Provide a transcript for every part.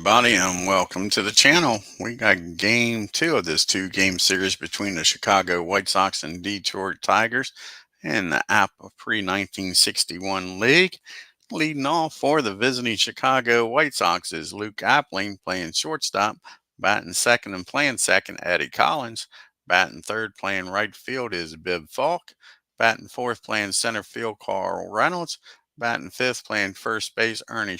everybody, and welcome to the channel. We got game two of this two-game series between the Chicago White Sox and Detroit Tigers in the Apba pre-1961 league. Leading off for the visiting Chicago White Sox is Luke Appling playing shortstop. Batting second and playing second, Eddie Collins. Batting third playing right field is Bibb Falk. Batting fourth playing center field, Carl Reynolds. Batting fifth playing first base, Ernie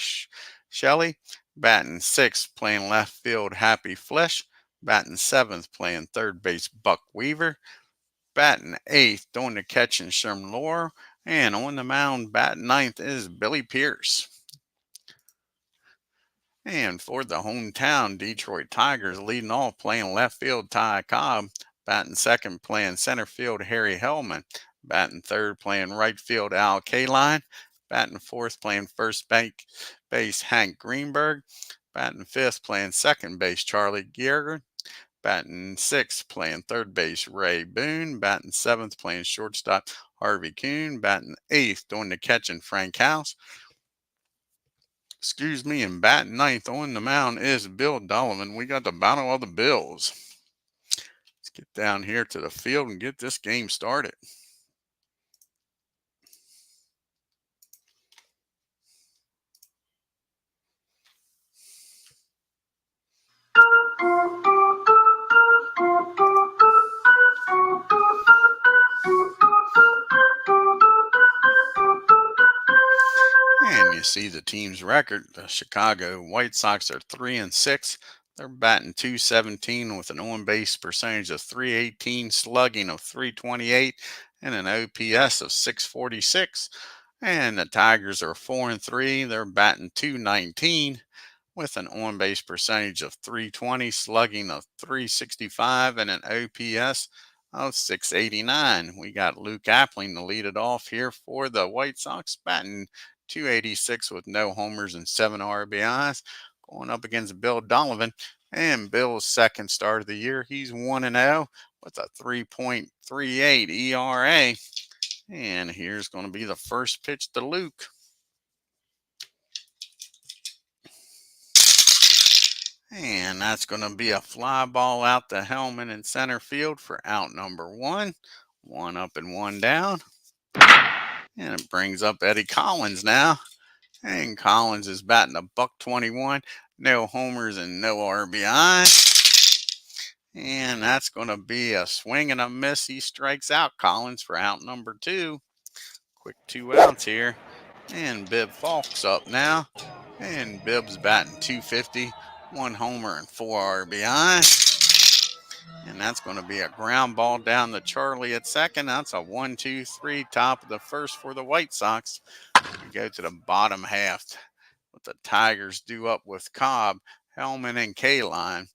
Shelley. Batting sixth, playing left field, Happy Flesh. Batting seventh, playing third base, Buck Weaver. Batting eighth, doing the catching, Sherman Laurel. And on the mound, batting ninth is Billy Pierce. And for the hometown Detroit Tigers, leading off, playing left field, Ty Cobb. Batting second, playing center field, Harry Hellman. Batting third, playing right field, Al Kaline. Batting fourth, playing first base, Hank Greenberg. Batting fifth, playing second base, Charlie Geiger. Batting sixth, playing third base, Ray Boone. Batting seventh, playing shortstop, Harvey Kuhn. Batting eighth, doing the catching, Frank House. And batting ninth on the mound is Bill Donovan. We got the battle of the Bills. Let's get down here to the field and get this game started. And you see the team's record. The Chicago White Sox are 3-6. They're batting .217 with an on-base percentage of .318, slugging of .328, and an OPS of .646. And the Tigers are 4-3. They're batting .219 with an on-base percentage of .320, slugging of .365, and an OPS of .689. We got Luke Appling to lead it off here for the White Sox, batting .286 with no homers and 7 RBIs, going up against Bill Donovan. And Bill's second start of the year, he's 1-0 with a 3.38 ERA. And here's going to be the first pitch to Luke. And that's going to be a fly ball out to Hellman in center field for out number one. One up and one down. And it brings up Eddie Collins now. And Collins is batting a .121. No homers and no RBI. And that's going to be a swing and a miss. He strikes out Collins for out number two. Quick 2 outs here. And Bibb Falk's up now. And Bibb's batting .250. 1 homer and 4 RBI. And that's going to be a ground ball down to Charlie at second. That's a 1-2-3, top of the first for the White Sox. We go to the bottom half. What the Tigers do up with Cobb, Hellman, and Kaline.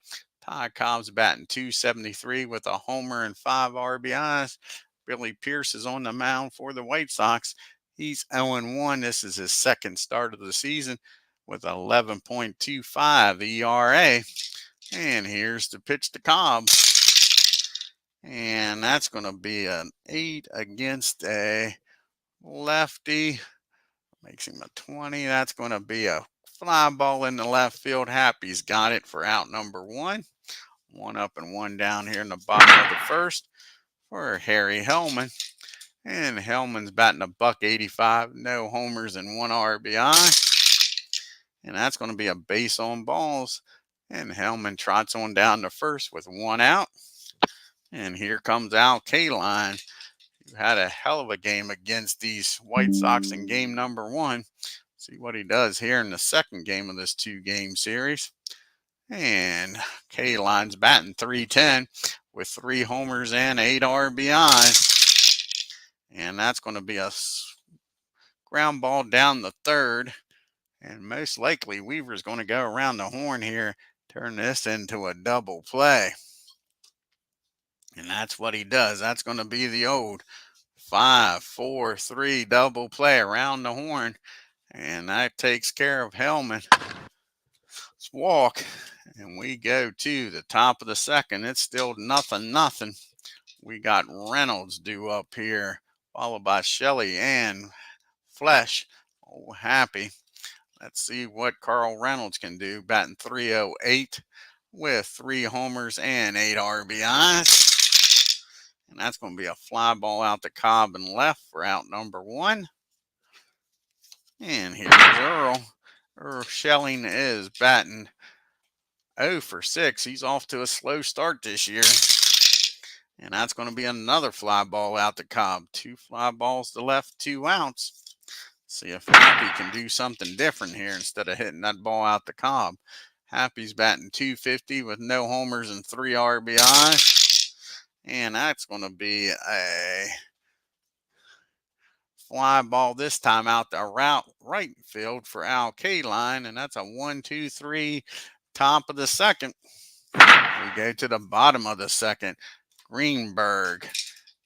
Ty Cobb's batting .273 with a homer and 5 RBIs. Billy Pierce is on the mound for the White Sox. He's 0-1. This is his second start of the season with 11.25 ERA. And here's the pitch to Cobb. And that's going to be an 8 against a lefty. Makes him a 20. That's going to be a fly ball in the left field. Happy's got it for out number one. One up and one down here in the bottom of the first for Harry Hellman. And Hellman's batting a .185. No homers and 1 RBI. And that's going to be a base on balls. And Hellman trots on down to first with 1 out. And here comes Al Kaline, who had a hell of a game against these White Sox in game number one. See what he does here in the second game of this 2-game series. And Kaline's batting .310 with 3 homers and 8 RBIs. And that's going to be a ground ball down the third. And most likely Weaver's going to go around the horn here, turn this into a double play. And that's what he does. That's going to be the old 5-4-3 double play around the horn. And that takes care of Hellman's walk. And we go to the top of the second. It's still 0-0. We got Reynolds due up here, followed by Shelley and Flesh. Oh, Happy. Let's see what Carl Reynolds can do, batting 308 with 3 homers and 8 RBIs. And that's going to be a fly ball out to Cobb and left for out number 1. And here's Earl. Earl Schelling is batting 0 for 6. He's off to a slow start this year. And that's going to be another fly ball out to Cobb. 2 fly balls to left, 2 outs. See if Happy can do something different here instead of hitting that ball out to Cobb. Happy's batting 250 with no homers and 3 RBIs. And that's going to be a fly ball this time out the right field for Al Kaline. And that's a 1-2-3 top of the second. We go to the bottom of the second. Greenberg,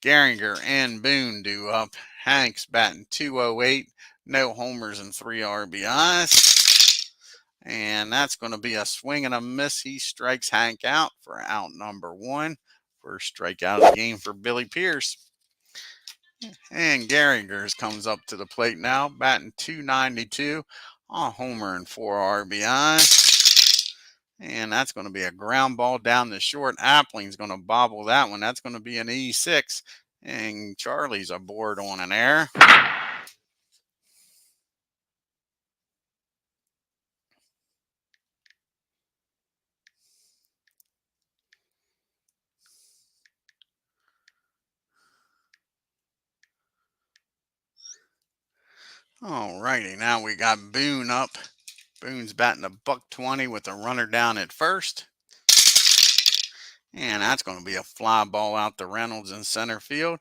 Gehringer, and Boone do up. Hanks batting 208, no homers and 3 RBIs. And that's going to be a swing and a miss. He strikes Hank out for out number 1. First strikeout of the game for Billy Pierce. And Gehringer comes up to the plate now, batting 292, a homer and 4 RBIs. And that's going to be a ground ball down the short. Appling's going to bobble that one. That's going to be an E6. And Charlie's aboard on an error. All righty, now we got Boone up. Boone's batting a $120 with a runner down at first. And that's going to be a fly ball out to Reynolds in center field.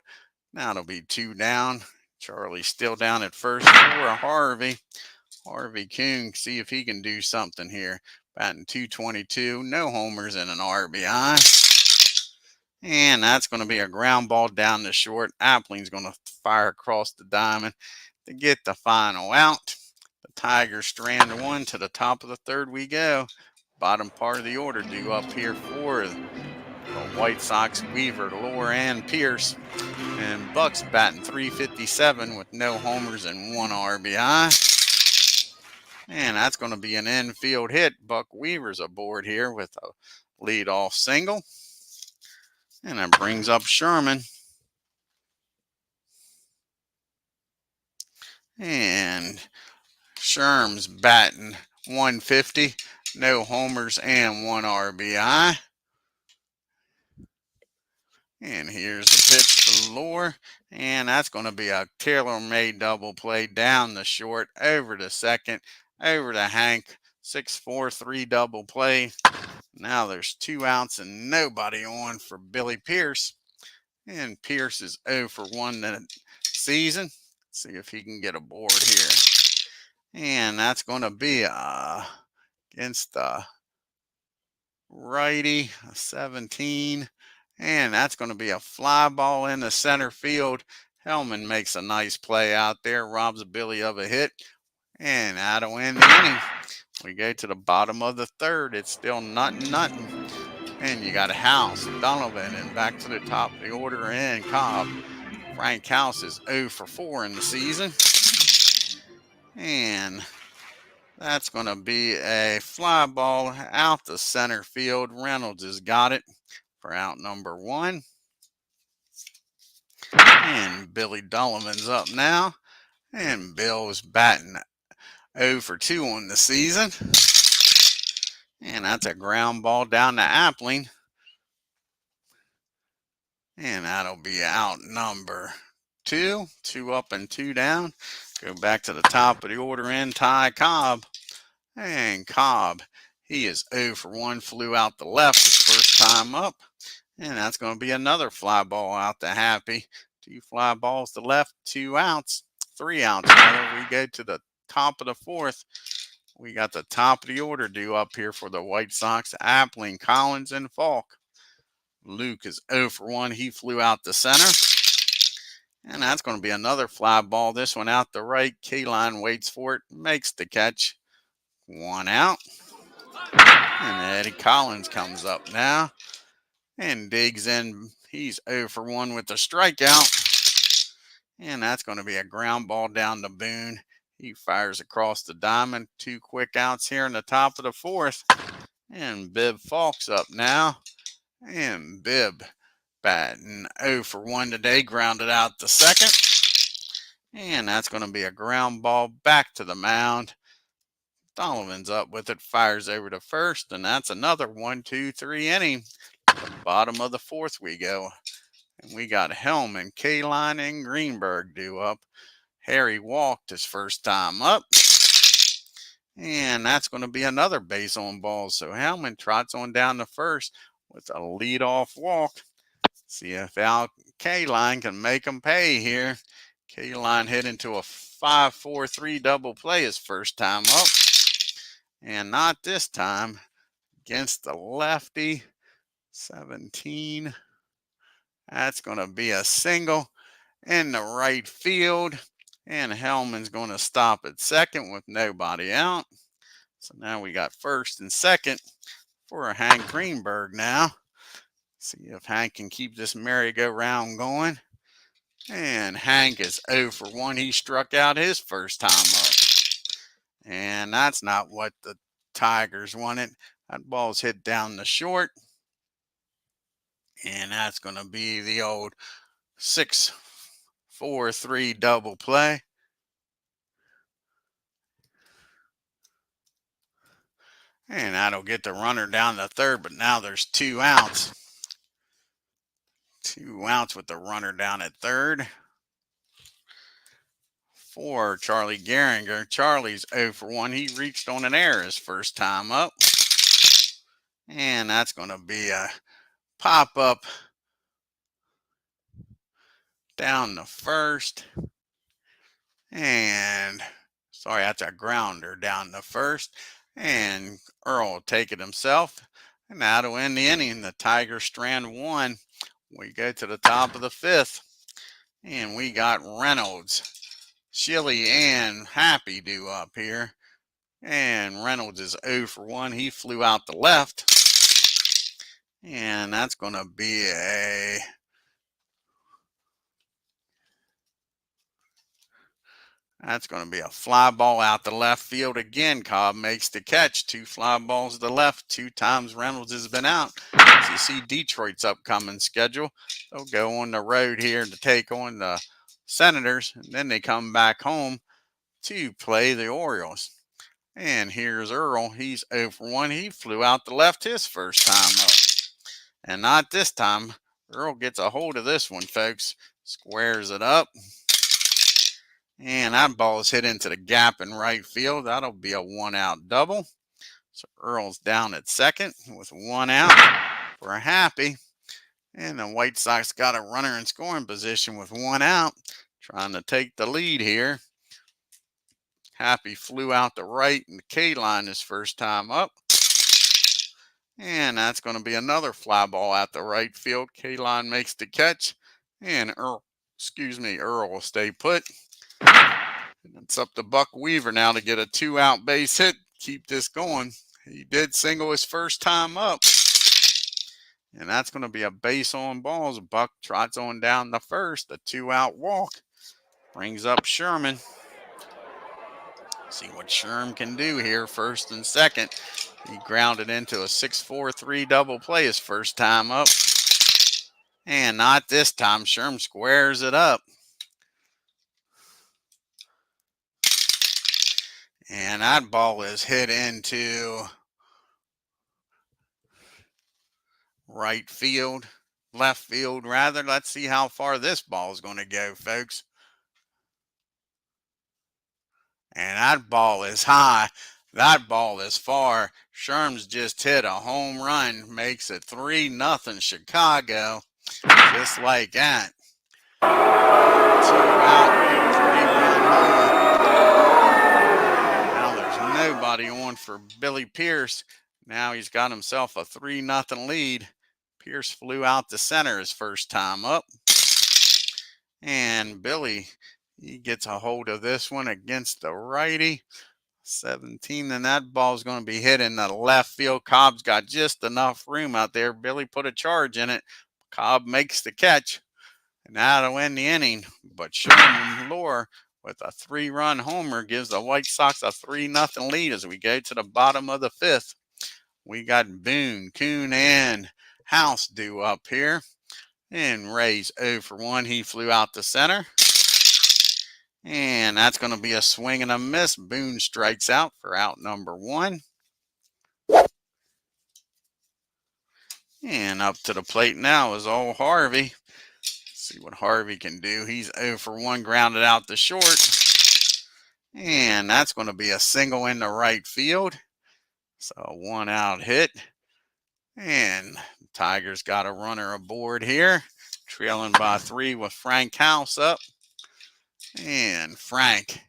Now it'll be 2 down. Charlie's still down at first for a Harvey. Harvey Kuhn, see if he can do something here. Batting 222, no homers and an RBI. And that's going to be a ground ball down the short. Appling's going to fire across the diamond to get the final out. The Tigers strand 1 to the top of the 3rd we go. Bottom part of the order due up here for the White Sox, Weaver, Lohr, and Pierce. And Buck's batting 357 with no homers and 1 RBI. And that's going to be an infield hit. Buck Weaver's aboard here with a leadoff single. And that brings up Sherman. And Sherm's batting 150, no homers and 1 RBI. And here's the pitch for Lohr. And that's going to be a tailor-made double play down the short, over to second, over to Hank. 6-4-3 double play. Now there's 2 outs and nobody on for Billy Pierce. And Pierce is 0 for 1 that season. Let's see if he can get aboard here. And that's going to be against the righty, 17. And that's going to be a fly ball in the center field. Hellman makes a nice play out there, robs Billy of a hit. And that'll end the inning. We go to the bottom of the 3rd. It's still nothing. And you got House, Donovan, and back to the top of the order and Cobb. Frank House is 0 for 4 in the season. And that's going to be a fly ball out the center field. Reynolds has got it for out number 1. And Billy Donovan's up now. And Bill's batting 0 for 2 on the season. And that's a ground ball down to Appling. And that'll be out number 2. 2 up and 2 down. Go back to the top of the order and Ty Cobb. And Cobb, he is 0 for 1. Flew out the left his first time up. And that's going to be another fly ball out to Happy. 2 fly balls to left, 2 outs. 3 outs. Rather, we go to the top of the 4th. We got the top of the order due up here for the White Sox. Appling, Collins, and Falk. Luke is 0 for 1. He flew out the center. And that's going to be another fly ball. This one out the right. Kaline waits for it. Makes the catch. 1 out. And Eddie Collins comes up now. And digs in. He's 0 for 1 with the strikeout. And that's going to be a ground ball down to Boone. He fires across the diamond. 2 quick outs here in the top of the 4th. And Bibb Falk's up now. And Bibb batting 0 for 1 today, grounded out the 2nd. And that's going to be a ground ball back to the mound. Donovan's up with it, fires over to 1st, and that's another 1-2-3 inning. The bottom of the 4th we go. And we got Hellman, Kaline, and Greenberg due up. Harry walked his first time up. And that's going to be another base on balls. So Hellman trots on down to 1st with a leadoff walk. See if Kaline can make him pay here. Kaline hit into a 5-4-3 double play his first time up. And not this time against the lefty. 17. That's going to be a single in the right field. And Hellman's going to stop at 2nd with nobody out. So now we got 1st and 2nd for Hank Greenberg now. See if Hank can keep this merry-go-round going. And Hank is 0 for 1. He struck out his first time up. And that's not what the Tigers wanted. That ball's hit down the short. And that's going to be the old 6-4-3 double play. And that'll get the runner down to 3rd, but now there's 2 outs. 2 outs with the runner down at 3rd. For Charlie Gehringer. Charlie's 0 for 1. He reached on an error his first time up. And that's going to be a pop-up down the 1st. And, sorry, that's a grounder down the 1st. And Earl will take it himself. And that'll end the inning. The Tigers strand 1. We go to the top of the 5th. And we got Reynolds, Shilly, and Happy due up here. And Reynolds is 0 for 1. He flew out the left. And that's going to be a fly ball out the left field again. Cobb makes the catch. 2 fly balls to the left. 2 times Reynolds has been out. As you see Detroit's upcoming schedule, they'll go on the road here to take on the Senators. And then they come back home to play the Orioles. And here's Earl. He's 0 for 1. He flew out the left his first time up. And not this time. Earl gets a hold of this one, folks. Squares it up. And that ball is hit into the gap in right field. That'll be a 1-out double. So Earl's down at 2nd with 1 out for Happy. And the White Sox got a runner in scoring position with 1 out, trying to take the lead here. Happy flew out the right, and Kaline his first time up. And that's going to be another fly ball at the right field. Kaline makes the catch, and Earl will stay put. And it's up to Buck Weaver now to get a 2-out base hit. Keep this going. He did single his first time up. And that's going to be a base on balls. Buck trots on down the 1st. A 2-out walk. Brings up Sherman. See what Sherm can do here, 1st and 2nd. He grounded into a 6-4-3 double play his first time up. And not this time. Sherm squares it up. And that ball is hit into right field, left field rather. Let's see how far this ball is going to go, folks. And that ball is high. That ball is far. Sherm's just hit a home run. Makes it 3-0 Chicago. Just like that. 2 out, 3-1 home. Now there's nobody on for Billy Pierce. Now he's got himself a 3-0 lead. Pierce flew out to center his first time up. And Billy, he gets a hold of this one against the righty. 17, and that ball is going to be hit in the left field. Cobb's got just enough room out there. Billy put a charge in it. Cobb makes the catch, and that'll end the inning. But Sherman Lore with a 3-run homer gives the White Sox a 3-0 lead as we go to the bottom of the 5th. We got Boone, Kuhn, and House due up here. And Ray's 0 for 1. He flew out to center. And that's going to be a swing and a miss. Boone strikes out for out number 1. And up to the plate now is old Harvey. See what Harvey can do. He's 0 for 1, grounded out to short. And that's going to be a single into right field. So a 1-out hit. And the Tigers got a runner aboard here. Trailing by 3 with Frank House up. And Frank,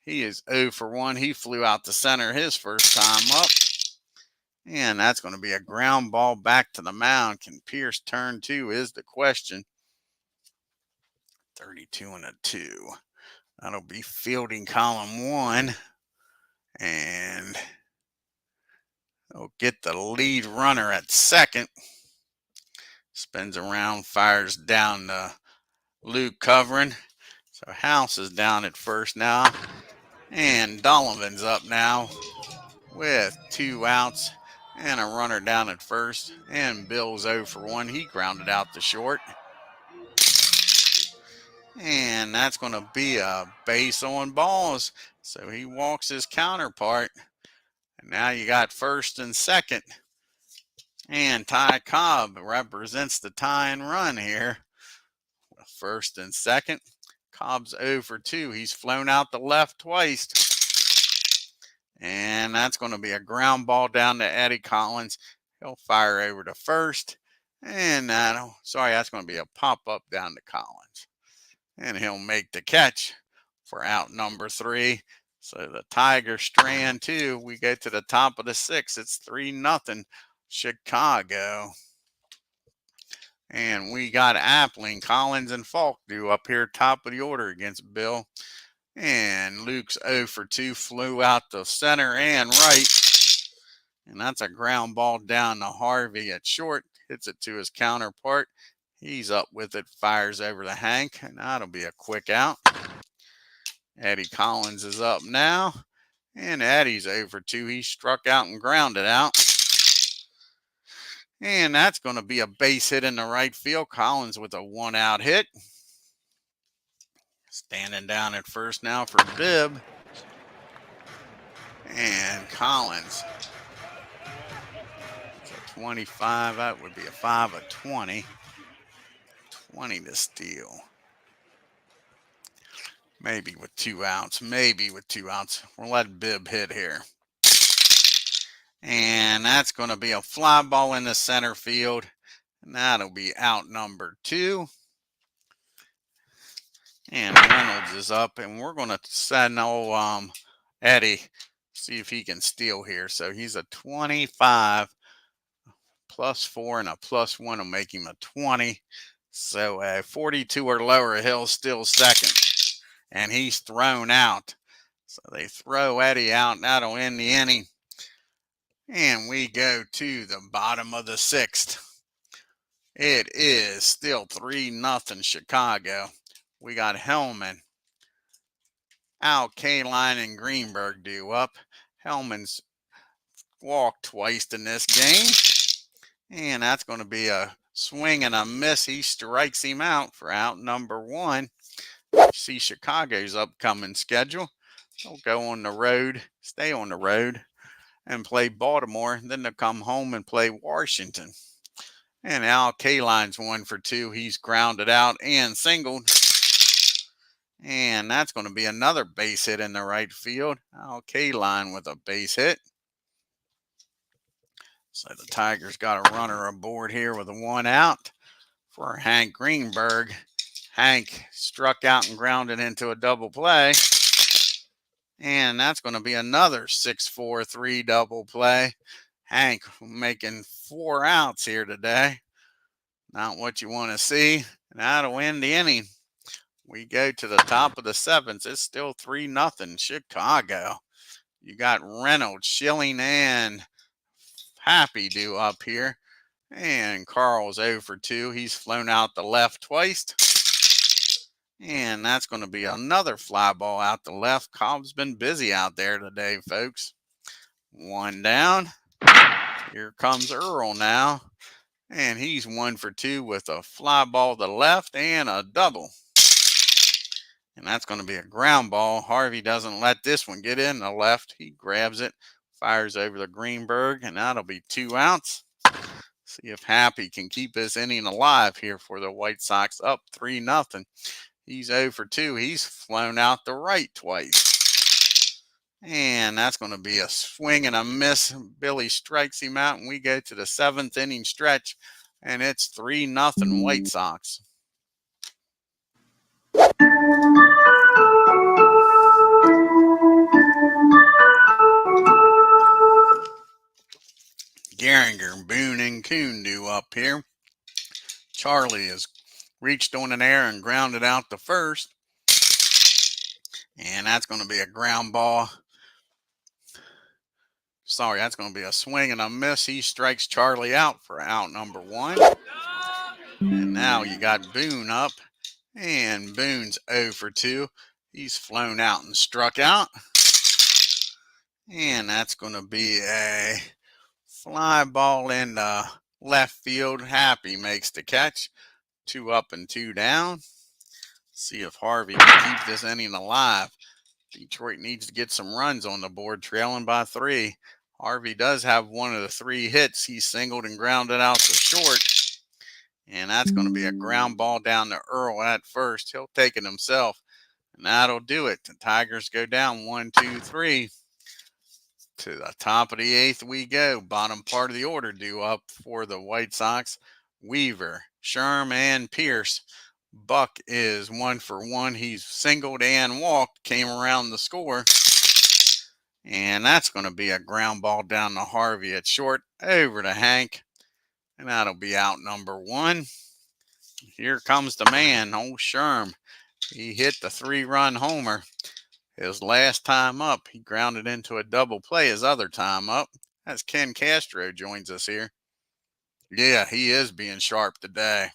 he is 0 for 1. He flew out to center his first time up. And that's going to be a ground ball back to the mound. Can Pierce turn 2 is the question. 32 and a 2. That'll be fielding column 1. And they'll get the lead runner at second. Spins around, fires down to Luke covering. So House is down at first now. And Donovan's up now with 2 outs and a runner down at first. And Bill's 0 for 1. He grounded out to short. And that's going to be a base on balls. So he walks his counterpart. And now you got first and second. And Ty Cobb represents the tying run here. First and second. Cobb's 0 for 2. He's flown out to left twice. And that's going to be a ground ball down to Eddie Collins. He'll fire over to first. And that's going to be a pop-up down to Collins. And he'll make the catch for out number 3. So the Tigers strand 2. We go to the top of the 6th. It's 3-0 Chicago. And we got Appling, Collins, and Falk due up here top of the order against Bill. And Luke's 0 for 2, flew out to center and right. And that's a ground ball down to Harvey at short. Hits it to his counterpart. He's up with it, fires over to Hank, and that'll be a quick out. Eddie Collins is up now. And Eddie's 0 for 2. He struck out and grounded out. And that's going to be a base hit in the right field. Collins with a 1-out hit. Standing down at first now for Bibb. And Collins. So 25, that would be a 5 of 20. 20 to steal. Maybe with 2 outs. We'll let Bibb hit here. And that's going to be a fly ball in the center field. And that'll be out number 2. And Reynolds is up. And we're going to send old Eddie, see if he can steal here. So he's a 25. +4 and a +1 will make him a 20. So a 42 or lower, he'll still second. And he's thrown out. So they throw Eddie out. That'll end the inning. And we go to the bottom of the 6th. It is still 3-0 Chicago. We got Hellman, Al Kaline, and Greenberg due up. Hellman's walked twice in this game. And that's going to be a swing and a miss. He strikes him out for out number 1. See Chicago's upcoming schedule. They'll go on the road, stay on the road, and play Baltimore. Then they'll come home and play Washington. And Al Kaline's 1 for 2. He's grounded out and singled. And that's going to be another base hit in the right field. Al Kaline with a base hit. So the Tigers got a runner aboard here with a 1 out for Hank Greenberg. Hank struck out and grounded into a double play. And that's going to be another 6-4-3 double play. Hank making 4 outs here today. Not what you want to see. And that'll end the inning. We go to the top of the 7th. It's still 3-0 Chicago. You got Reynolds, Schilling, and Happy due up here. And Carl's 0 for 2. He's flown out the left twice. And that's going to be another fly ball out the left. Cobb's been busy out there today, folks. One down. Here comes Earl now. And he's 1 for 2 with a fly ball to the left and a double. And that's going to be a ground ball. Harvey doesn't let this one get in the left. He grabs it, fires over the Greenberg, and that'll be 2 outs. See if Happy can keep this inning alive here for the White Sox, up 3-0. He's 0 for 2. He's flown out the right twice. And that's going to be a swing and a miss. Billy strikes him out, and we go to the 7th inning stretch, and it's 3-0 White Sox. Gehringer, Boone, and Kuhn do up here. Charlie has reached on an air and grounded out the first. And that's going to be a ground ball. Sorry, that's going to be a swing and a miss. He strikes Charlie out for out number 1. And now you got Boone up. And Boone's 0 for 2. He's flown out and struck out. And that's going to be a fly ball in the left field. Happy makes the catch. 2 up and 2 down. See if Harvey can keep this inning alive. Detroit needs to get some runs on the board, trailing by 3. Harvey does have one of the 3 hits. He singled and grounded out to short. And that's going to be a ground ball down to Earl at first. He'll take it himself. And that'll do it. The Tigers go down 1, 2, 3. To the top of the 8th we go. Bottom part of the order due up for the White Sox. Weaver, Sherm, and Pierce. Buck is 1 for 1. He's singled and walked. Came around the score. And that's going to be a ground ball down to Harvey at short. Over to Hank. And that'll be out number 1. Here comes the man, old Sherm. He hit the 3-run homer. His last time up, he grounded into a double play his other time up. As Ken Castro joins us here. Yeah, he is being sharp today.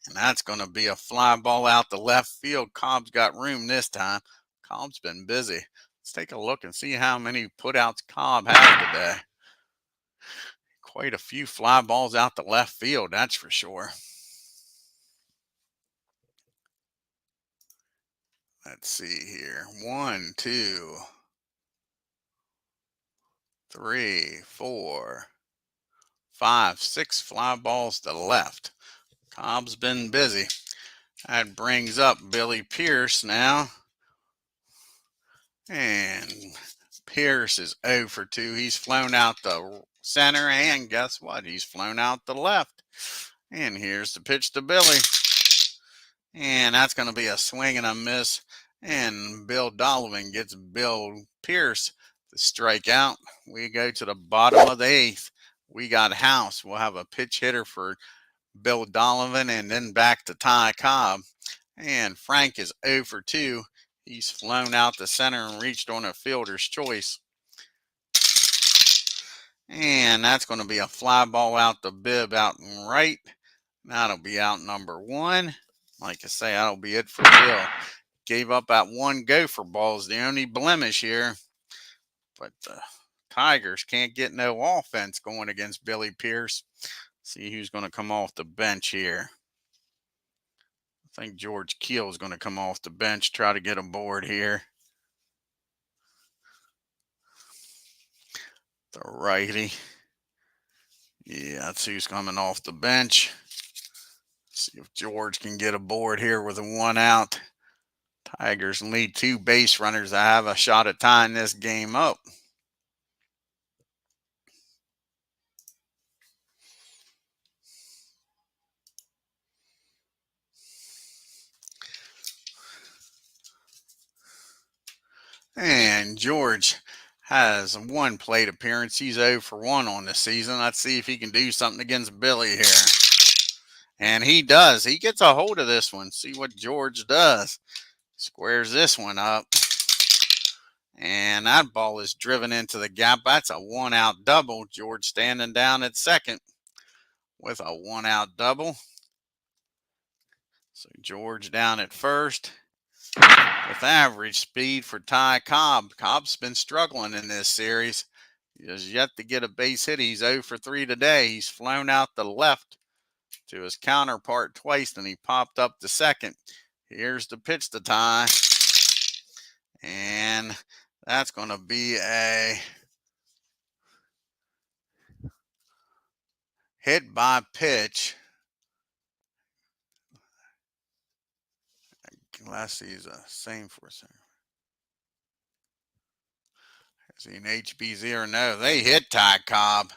And that's going to be a fly ball out the left field. Cobb's got room this time. Cobb's been busy. Let's take a look and see how many putouts Cobb has today. Quite a few fly balls out the left field, that's for sure. Let's see here. 1, 2, 3, 4, 5, 6 fly balls to the left. Cobb's been busy. That brings up Billy Pierce now. And Pierce is 0 for 2. He's flown out the center, and guess what? He's flown out the left. And here's the pitch to Billy. And that's going to be a swing and a miss. And Bill Donovan gets Bill Pierce to strike out. We go to the bottom of the 8th. We got House. We'll have a pitch hitter for Bill Donovan, and then back to Ty Cobb. And Frank is 0 for 2. He's flown out the center and reached on a fielder's choice. And that's going to be a fly ball out the bib out and right. That'll be out number 1. Like I say, that'll be it for Bill. Gave up that 1 gopher ball is the only blemish here. But the Tigers can't get no offense going against Billy Pierce. See who's going to come off the bench here. I think George Keel is going to come off the bench, try to get aboard here. The righty. Yeah, that's who's coming off the bench. See if George can get aboard here with a 1 out. Tigers lead 2 base runners. I have a shot at tying this game up. And George has 1 plate appearance. He's 0 for 1 on this season. Let's see if he can do something against Billy here. And he does. He gets a hold of this one. See what George does. Squares this one up. And that ball is driven into the gap. That's a 1-out double. George standing down at second with a 1-out double. So George down at first with average speed for Ty Cobb. Cobb's been struggling in this series. He has yet to get a base hit. He's 0 for 3 today. He's flown out the left to his counterpart twice, and he popped up to second. Here's the pitch to Ty. And that's going to be a hit by pitch. Let's see, the same for a second. Is he an HBZ or no? They hit Ty Cobb.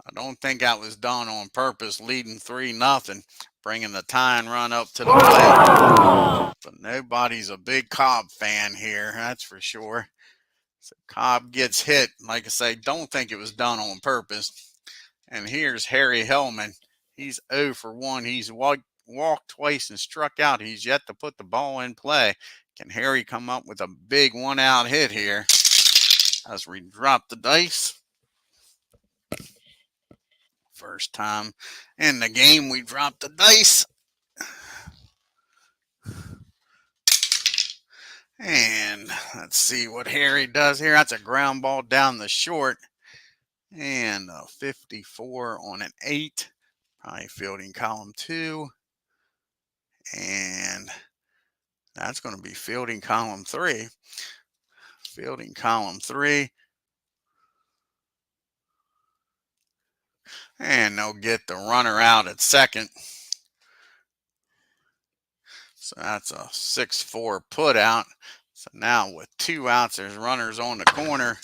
I don't think that was done on purpose, leading 3-0, bringing the tying run up to the plate. But nobody's a big Cobb fan here, that's for sure. So Cobb gets hit. Like I say, don't think it was done on purpose. And here's Harry Hellman. He's 0 for 1. He's walked twice and struck out. He's yet to put the ball in play. Can Harry come up with a big one-out hit here as we drop the dice? First time in the game we dropped the dice. And let's see what Harry does here. That's a ground ball down the short. And a 54 on an 8. Probably fielding column 2. And that's going to be fielding column 3. Fielding column 3. And they'll get the runner out at second. So that's a 6-4 put out. So now with 2 outs, there's runners on the corner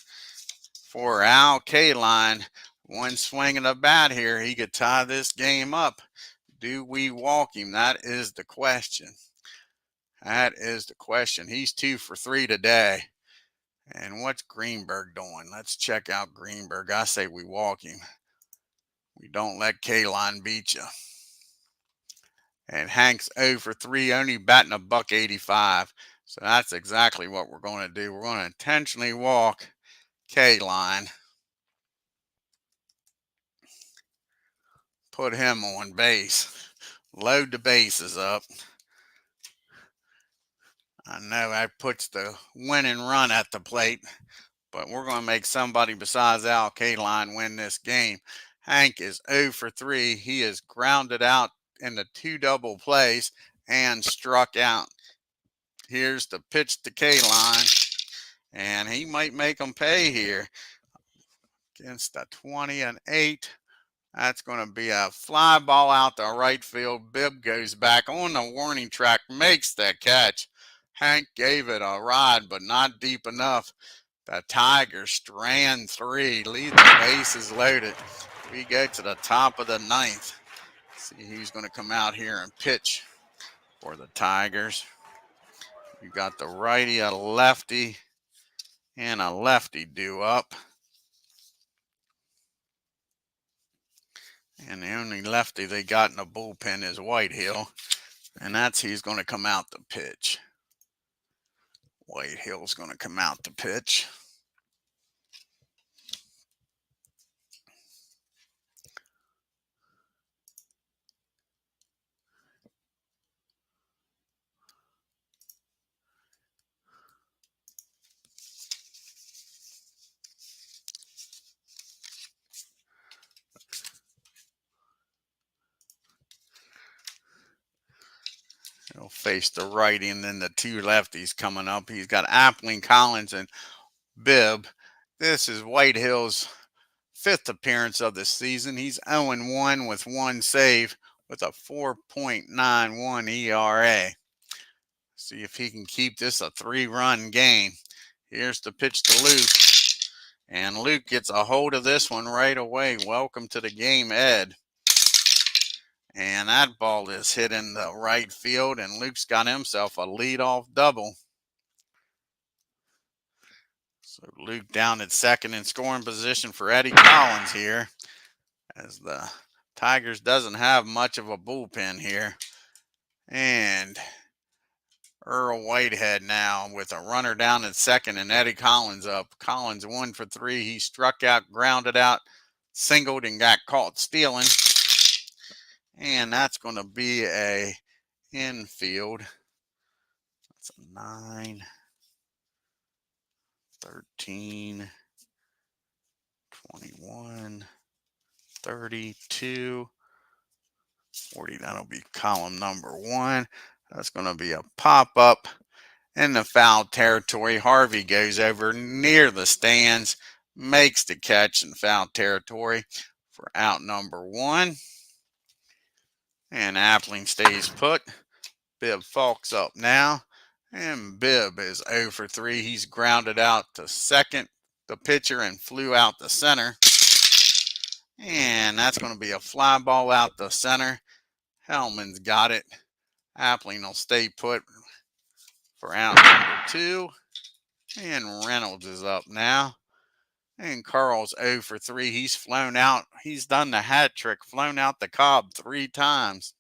for Al Kaline. One swing of the bat here, he could tie this game up. Do we walk him? That is the question. That is the question. He's 2 for 3 today. And what's Greenberg doing? Let's check out Greenberg. I say we walk him. We don't let Kaline beat you. And Hank's 0 for 3, only batting a $185. So that's exactly what we're going to do. We're going to intentionally walk Kaline. Put him on base. Load the bases up. I know that puts the winning run at the plate, but we're going to make somebody besides Al Kaline win this game. Hank is 0 for 3. He is grounded out in the 2 double plays and struck out. Here's the pitch to Kaline, and he might make them pay here against the 20 and 8. That's going to be a fly ball out to right field. Bibb goes back on the warning track, makes the catch. Hank gave it a ride, but not deep enough. The Tigers strand 3, lead the bases loaded. We go to the top of the 9th. See who's going to come out here and pitch for the Tigers. You got the righty, a lefty, and a lefty due up. And the only lefty they got in the bullpen is Whitehill. And that's he's going to come out to pitch. Whitehill's going to come out to pitch. He'll face the righty, and then the 2 lefties coming up. He's got Appling, Collins, and Bibb. This is Whitehill's 5th appearance of the season. He's 0-1 with 1 save with a 4.91 ERA. See if he can keep this a 3-run game. Here's the pitch to Luke. And Luke gets a hold of this one right away. Welcome to the game, Ed. And that ball is hit in the right field, and Luke's got himself a leadoff double. So Luke down at second in scoring position for Eddie Collins here, as the Tigers doesn't have much of a bullpen here. And Earl Whitehead now with a runner down at second and Eddie Collins up. Collins 1 for 3. He struck out, grounded out, singled, and got caught stealing. And that's going to be a infield. That's a 9, 13, 21, 32, 40. That'll be column number 1. That's going to be a pop-up in the foul territory. Harvey goes over near the stands, makes the catch in foul territory for out number 1. And Appling stays put. Bibb Falk's up now. And Bibb is 0 for 3. He's grounded out to second, the pitcher, and flew out the center. And that's going to be a fly ball out the center. Hellman's got it. Appling will stay put for out number 2. And Reynolds is up now. And Carl's 0 for 3. He's flown out. He's done the hat trick, flown out the Cobb 3 times.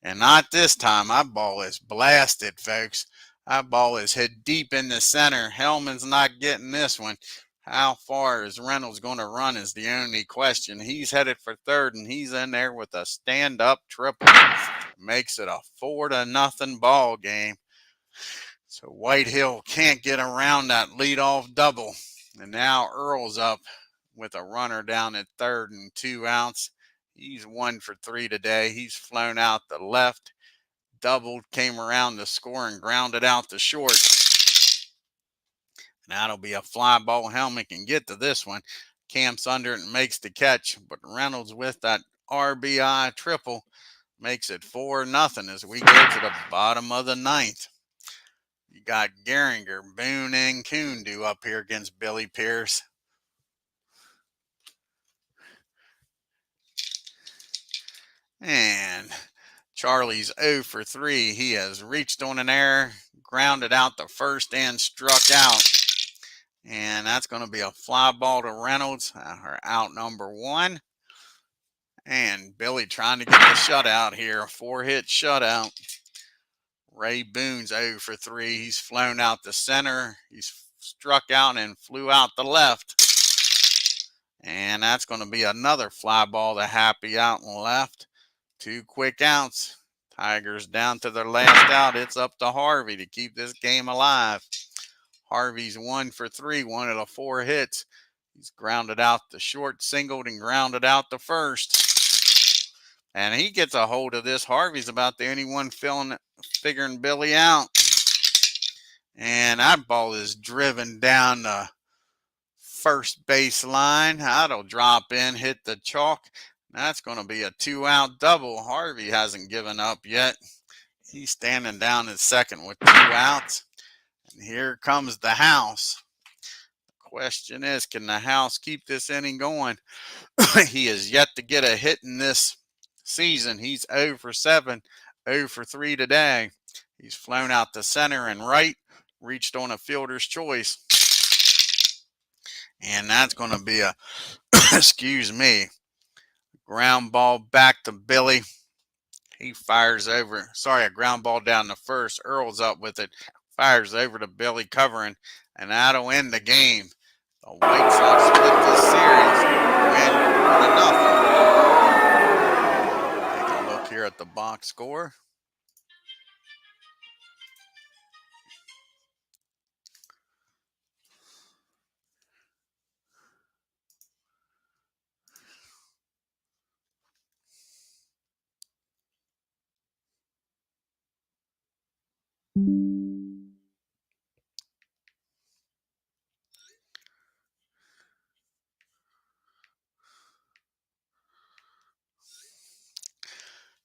And not this time. That ball is blasted, folks. That ball is hit deep in the center. Hellman's not getting this one. How far is Reynolds going to run is the only question. He's headed for third, and he's in there with a stand-up triple. Makes it a 4-0 ball game. So Whitehill can't get around that leadoff double. And now Earl's up with a runner down at third and 2 outs. He's 1 for 3 today. He's flown out the left, doubled, came around to score, and grounded out to short. And that'll be a fly ball. Hellman can get to this one. Camps under it and makes the catch. But Reynolds with that RBI triple makes it 4-0 as we go to the bottom of the 9th. You got Gehringer, Boone, and Kundu up here against Billy Pierce. And Charlie's 0 for 3. He has reached on an error, grounded out the first, and struck out. And that's going to be a fly ball to Reynolds, out number 1. And Billy trying to get the shutout here, a 4-hit shutout. Ray Boone's 0 for 3. He's flown out the center. He's struck out and flew out the left. And that's going to be another fly ball to Happy out and left. 2 quick outs. Tigers down to their last out. It's up to Harvey to keep this game alive. Harvey's 1 for 3, 1 of the 4 hits. He's grounded out the short, singled, and grounded out the first. And he gets a hold of this. Harvey's about the only one figuring Billy out. And that ball is driven down the first base line. That'll drop in, hit the chalk. That's going to be a 2-out double. Harvey hasn't given up yet. He's standing down at second with 2 outs. And here comes the house. The question is, can the house keep this inning going? He has yet to get a hit in this season. He's 0 for 7, 0 for 3 today. He's flown out to center and right, reached on a fielder's choice. And that's going to be a, excuse me, ground ball back to Billy. He fires over, a ground ball down the first. Earl's up with it, fires over to Billy covering, and that'll end the game. The White Sox split this series, win 1-0. Take a look here at the box score.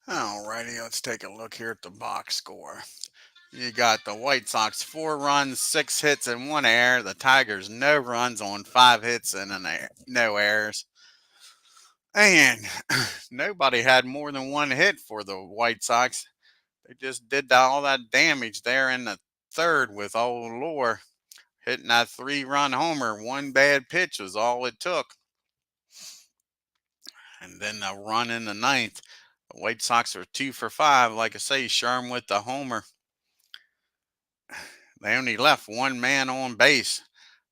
Alrighty, let's take a look here at the box score. You got the White Sox 4 runs, 6 hits, and 1 error. The Tigers no runs on 5 hits and no errors. And nobody had more than 1 hit for the White Sox. They just did all that damage there in the third with old Lore hitting that 3-run homer. 1 bad pitch was all it took. And then the run in the 9th. The White Sox are 2 for 5. Like I say, Sherm with the homer. They only left 1 man on base.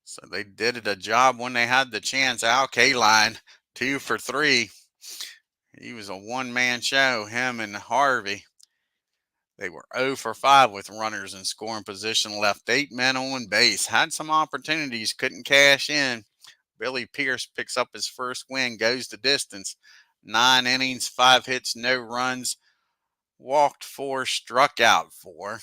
So they did it a job when they had the chance. Al Kaline, 2 for 3. He was a 1-man show, him and Harvey. They were 0 for 5 with runners in scoring position, left 8 men on base, had some opportunities, couldn't cash in. Billy Pierce picks up his first win, goes the distance. 9 innings, 5 hits, no runs, walked 4, struck out 4.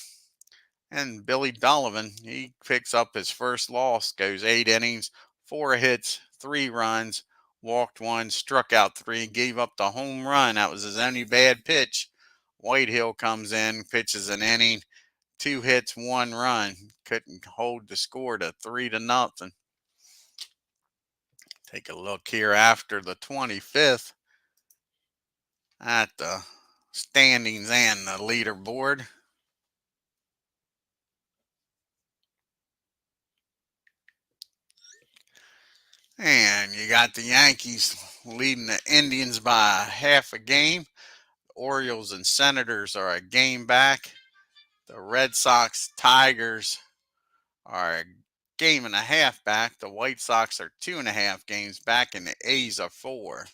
And Billy Donovan, he picks up his first loss, goes 8 innings, 4 hits, 3 runs, walked 1, struck out 3, gave up the home run. That was his only bad pitch. Whitehill comes in, pitches an inning, 2 hits, 1 run. Couldn't hold the score to 3-0. Take a look here after the 25th at the standings and the leaderboard. And you got the Yankees leading the Indians by half a game. The Orioles and Senators are a game back. The Red Sox, Tigers are a game and a half back. The White Sox are 2.5 games back, and the A's are 4.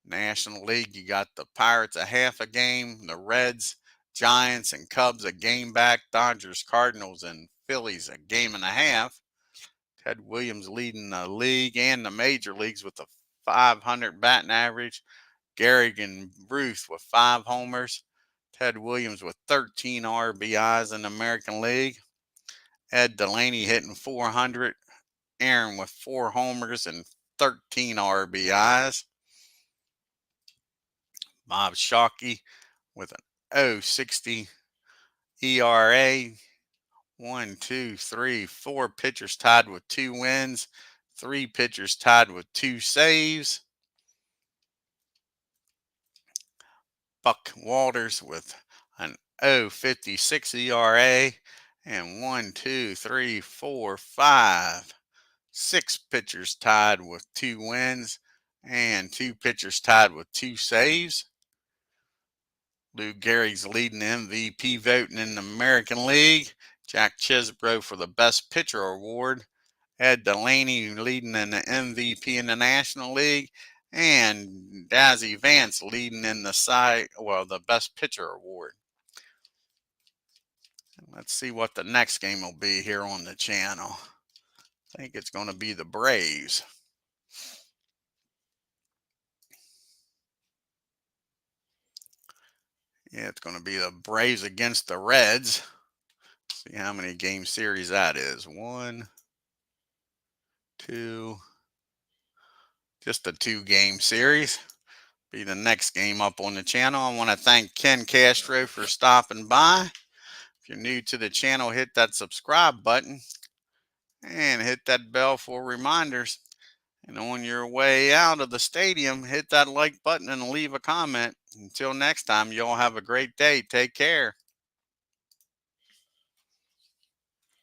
National League, you got the Pirates a half a game. The Reds, Giants, and Cubs a game back. Dodgers, Cardinals, and Phillies a game and a half. Ted Williams leading the league and the major leagues with a .500 batting average. Garrigan Ruth with 5 homers. Ted Williams with 13 RBIs in the American League. Ed Delaney hitting .400. Aaron with 4 homers and 13 RBIs. Bob Shockey with an .060 ERA. 1, 2, 3, 4 pitchers tied with 2 wins. 3 pitchers tied with 2 saves. Buck Walters with an .056 ERA. And 1, 2, 3, 4, 5, 6 pitchers tied with 2 wins. And 2 pitchers tied with 2 saves. Lou Gehrig's leading the MVP voting in the American League. Jack Chisbro for the Best Pitcher Award. Ed Delaney leading in the MVP in the National League. And Dazzy Vance leading in the Best Pitcher Award. Let's see what the next game will be here on the channel. I think it's going to be the Braves. Yeah, it's going to be the Braves against the Reds. See how many game series that is. 1, 2, just a 2-game series. Be the next game up on the channel. I want to thank Ken Castro for stopping by. If you're new to the channel, hit that subscribe button and hit that bell for reminders. And on your way out of the stadium, hit that like button and leave a comment. Until next time, you all have a great day. Take care.